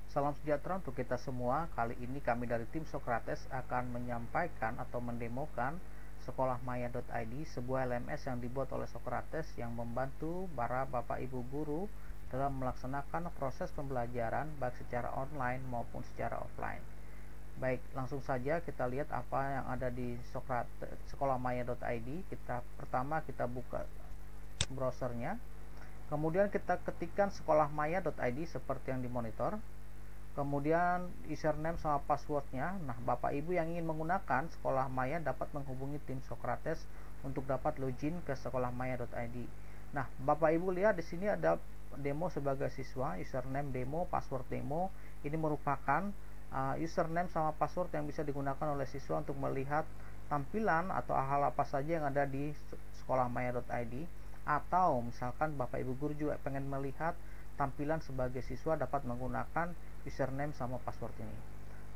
Salam sejahtera untuk kita semua. Kali ini kami dari tim Sokrates akan menyampaikan atau mendemokan sekolahmaya.id, sebuah LMS yang dibuat oleh Sokrates yang membantu para Bapak Ibu guru dalam melaksanakan proses pembelajaran baik secara online maupun secara offline. Baik, langsung saja kita lihat apa yang ada di sekolahmaya.id. Pertama kita buka browsernya. Kemudian kita ketikkan sekolahmaya.id seperti yang dimonitor. Kemudian username sama passwordnya. Nah, Bapak Ibu yang ingin menggunakan Sekolah Maya dapat menghubungi tim Sokrates untuk dapat login ke sekolahmaya.id. Nah, Bapak Ibu lihat di sini ada demo sebagai siswa, username demo, password demo. Ini merupakan username sama password yang bisa digunakan oleh siswa untuk melihat tampilan atau hal apa saja yang ada di sekolahmaya.id. Atau misalkan Bapak Ibu guru juga pengen melihat tampilan sebagai siswa, dapat menggunakan username sama password ini.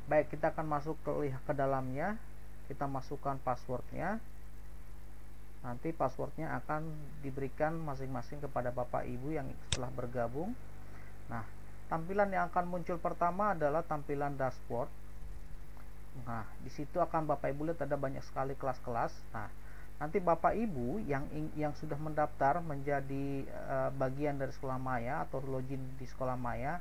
Baik, kita akan masuk ke dalamnya. Kita masukkan passwordnya. Nanti passwordnya akan diberikan masing-masing kepada Bapak Ibu yang setelah bergabung. Nah, tampilan yang akan muncul pertama adalah tampilan dashboard. Nah, di situ akan Bapak Ibu lihat ada banyak sekali kelas-kelas. Nah, nanti Bapak Ibu yang sudah mendaftar menjadi bagian dari Sekolah Maya atau login di Sekolah Maya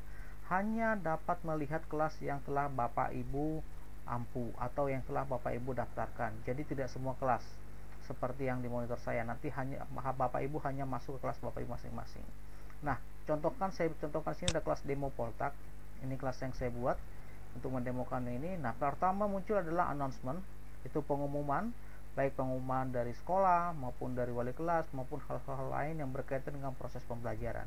hanya dapat melihat kelas yang telah Bapak Ibu ampu atau yang telah Bapak Ibu daftarkan. Jadi tidak semua kelas seperti yang di monitor saya. Nanti hanya Bapak Ibu hanya masuk ke kelas Bapak Ibu masing-masing. Nah, saya contohkan sini ada kelas demo Poltak. Ini kelas yang saya buat untuk mendemokan ini. Nah, pertama muncul adalah announcement, itu pengumuman, baik pengumuman dari sekolah maupun dari wali kelas maupun hal-hal lain yang berkaitan dengan proses pembelajaran.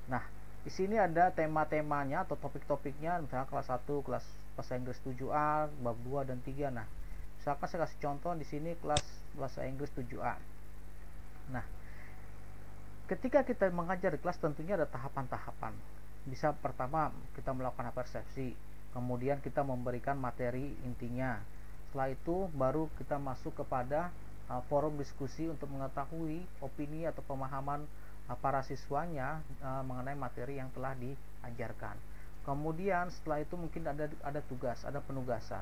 Nah, di sini ada tema-temanya atau topik-topiknya, misalnya kelas 1 kelas bahasa Inggris 7A, bab 2 dan 3. Nah, misalkan saya kasih contoh di sini kelas bahasa Inggris 7A. Nah, ketika kita mengajar di kelas tentunya ada tahapan-tahapan. Bisa pertama kita melakukan persepsi, kemudian kita memberikan materi intinya. Setelah itu baru kita masuk kepada forum diskusi untuk mengetahui opini atau pemahaman para siswanya mengenai materi yang telah diajarkan. Kemudian setelah itu mungkin ada tugas, ada penugasan.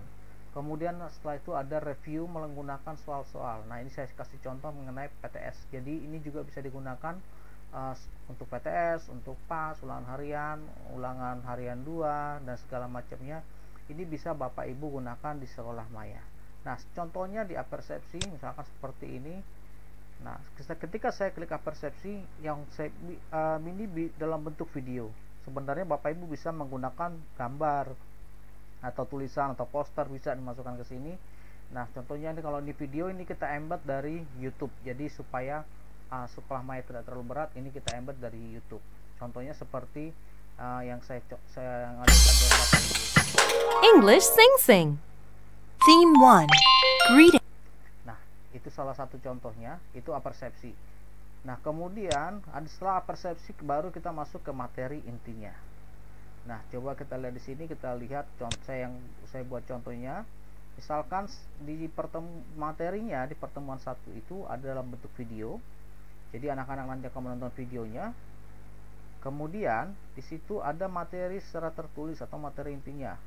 Kemudian setelah itu ada review menggunakan soal-soal. Nah, ini saya kasih contoh mengenai PTS. Jadi ini juga bisa digunakan untuk PTS, untuk PAS, ulangan harian 2 dan segala macamnya. Ini bisa Bapak Ibu gunakan di Sekolah Maya. Nah, contohnya di apersepsi misalkan seperti ini. Nah, ketika saya klik apersepsi yang ini dalam bentuk video. Sebenarnya Bapak Ibu bisa menggunakan gambar atau tulisan atau poster, bisa dimasukkan ke sini. Nah, contohnya ini kalau di video ini kita embed dari YouTube. Jadi supaya Sekolah Maya tidak terlalu berat, ini kita embed dari YouTube. Contohnya seperti yang saya ngajarkan ke Bapak Ibu. English Sing Sing. Theme 1. Greeting. Nah, itu salah satu contohnya, itu apersepsi. Nah, kemudian setelah apersepsi baru kita masuk ke materi intinya. Nah, coba kita lihat di sini, kita lihat contoh saya buat contohnya. Misalkan di materinya di pertemuan 1 itu ada dalam bentuk video. Jadi anak-anak nanti akan menonton videonya. Kemudian di situ ada materi secara tertulis atau materi intinya.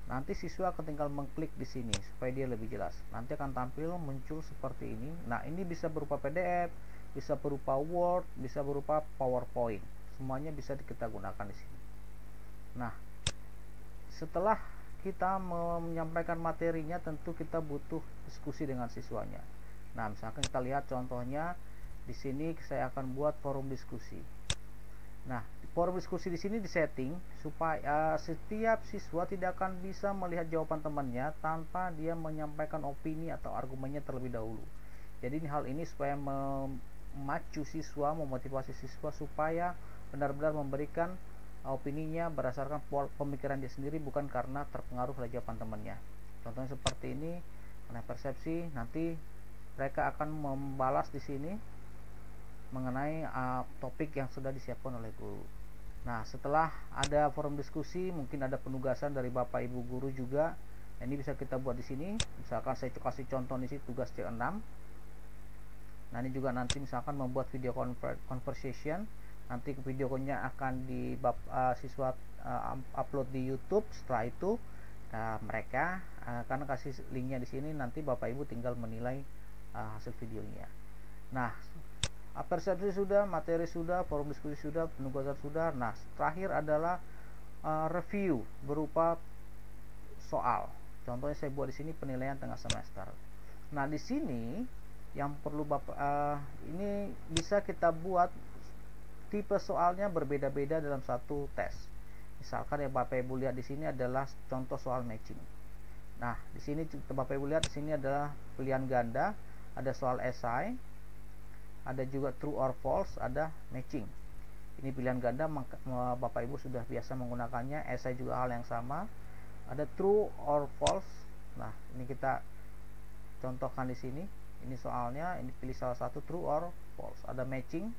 Nanti siswa akan tinggal mengklik di sini supaya dia lebih jelas. Nanti akan tampil muncul seperti ini. Nah, ini bisa berupa PDF, bisa berupa Word, bisa berupa PowerPoint. Semuanya bisa kita gunakan di sini. Nah, setelah kita menyampaikan materinya, tentu kita butuh diskusi dengan siswanya. Nah, misalkan kita lihat contohnya di sini, saya akan buat forum diskusi. Nah, forum diskusi di sini disetting supaya setiap siswa tidak akan bisa melihat jawaban temannya tanpa dia menyampaikan opini atau argumennya terlebih dahulu. Jadi hal ini supaya memacu siswa, memotivasi siswa supaya benar-benar memberikan opininya berdasarkan pemikiran dia sendiri, bukan karena terpengaruh oleh jawaban temannya. Contohnya seperti ini, mengenai persepsi, nanti mereka akan membalas di sini mengenai topik yang sudah disiapkan oleh guru. Nah, setelah ada forum diskusi, mungkin ada penugasan dari Bapak Ibu guru juga. Nah, ini bisa kita buat di sini. Misalkan saya kasih contoh di sini tugas C6. Nah, ini juga nanti misalkan membuat video conversation nanti videonya akan siswa upload di YouTube. Setelah itu mereka akan kasih linknya di sini, nanti Bapak Ibu tinggal menilai hasil videonya. Nah, persepsi sudah, materi sudah, forum diskusi sudah, penugasan sudah. Nah, terakhir adalah review berupa soal. Contohnya saya buat di sini penilaian tengah semester. Nah, di sini yang perlu Bapak ini bisa kita buat tipe soalnya berbeda-beda dalam satu tes. Misalkan yang Bapak Ibu lihat di sini adalah contoh soal matching. Nah, di sini Bapak Ibu lihat di sini adalah pilihan ganda, ada soal esai, ada juga true or false, ada matching. Ini pilihan ganda, Bapak Ibu sudah biasa menggunakannya. Esai juga hal yang sama, ada true or false. Nah, ini kita contohkan di sini. Ini soalnya, ini pilih salah satu true or false. Ada matching.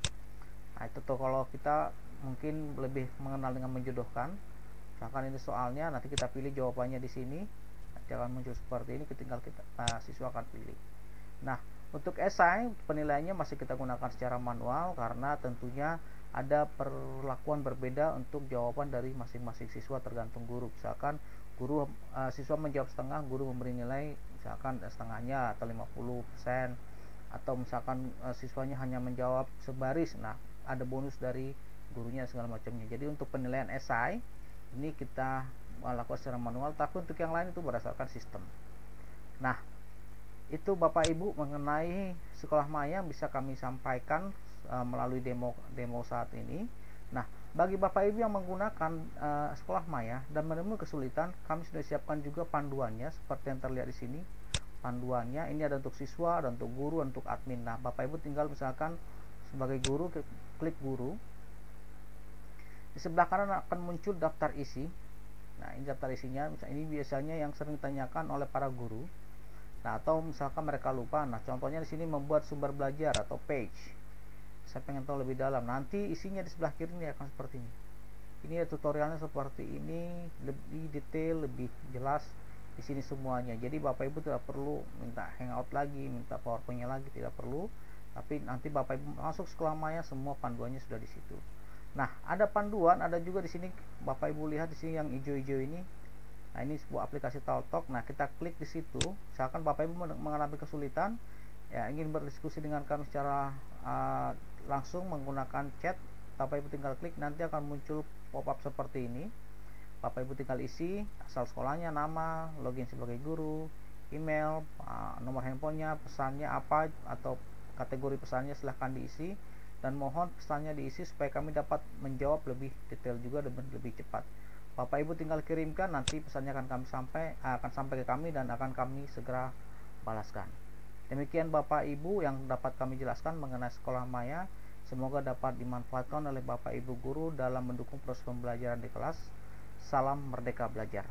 Nah, itu tuh kalau kita mungkin lebih mengenal dengan menjodohkan. Misalkan ini soalnya, nanti kita pilih jawabannya di sini. Nanti akan muncul seperti ini, tinggal siswa akan pilih. Nah, untuk esai penilaiannya masih kita gunakan secara manual karena tentunya ada perlakuan berbeda untuk jawaban dari masing-masing siswa tergantung guru. Misalkan siswa menjawab setengah, guru memberi nilai misalkan setengahnya atau 50%, atau misalkan siswanya hanya menjawab sebaris, nah ada bonus dari gurunya segala macamnya. Jadi untuk penilaian esai ini kita lakukan secara manual, tapi untuk yang lain itu berdasarkan sistem. Nah, itu Bapak Ibu mengenai Sekolah Maya bisa kami sampaikan melalui demo saat ini. Nah, bagi Bapak Ibu yang menggunakan Sekolah Maya dan menemui kesulitan, kami sudah siapkan juga panduannya seperti yang terlihat di sini. Panduannya ini ada untuk siswa, ada untuk guru, untuk admin. Nah, Bapak Ibu tinggal misalkan sebagai guru, klik guru. Di sebelah kanan akan muncul daftar isi. Nah, ini daftar isinya. Misalnya ini biasanya yang sering ditanyakan oleh para guru. Nah, atau misalkan mereka lupa. Nah, contohnya di sini membuat sumber belajar atau page. Saya pengen tahu lebih dalam. Nanti isinya di sebelah kiri ini akan seperti ini. Ini ya tutorialnya seperti ini, lebih detail, lebih jelas di sini semuanya. Jadi Bapak Ibu tidak perlu minta hangout lagi, minta PowerPoint-nya lagi, tidak perlu. Tapi nanti Bapak Ibu masuk Sekolah Maya, semua panduannya sudah di situ. Nah, ada panduan, ada juga di sini Bapak Ibu lihat di sini yang hijau-hijau ini. Nah, ini sebuah aplikasi Talktalk. Nah, kita klik di situ. Misalkan Bapak Ibu mengalami kesulitan, ya ingin berdiskusi dengan kami secara langsung menggunakan chat, Bapak Ibu tinggal klik, nanti akan muncul pop-up seperti ini. Bapak Ibu tinggal isi asal sekolahnya, nama, login sebagai guru, email, nomor handphonenya, pesannya apa atau kategori pesannya silahkan diisi, dan mohon pesannya diisi supaya kami dapat menjawab lebih detail juga dan lebih cepat. Bapak Ibu tinggal kirimkan, nanti pesannya akan sampai ke kami dan akan kami segera balaskan. Demikian Bapak Ibu yang dapat kami jelaskan mengenai Sekolah Maya. Semoga dapat dimanfaatkan oleh Bapak Ibu guru dalam mendukung proses pembelajaran di kelas. Salam Merdeka Belajar.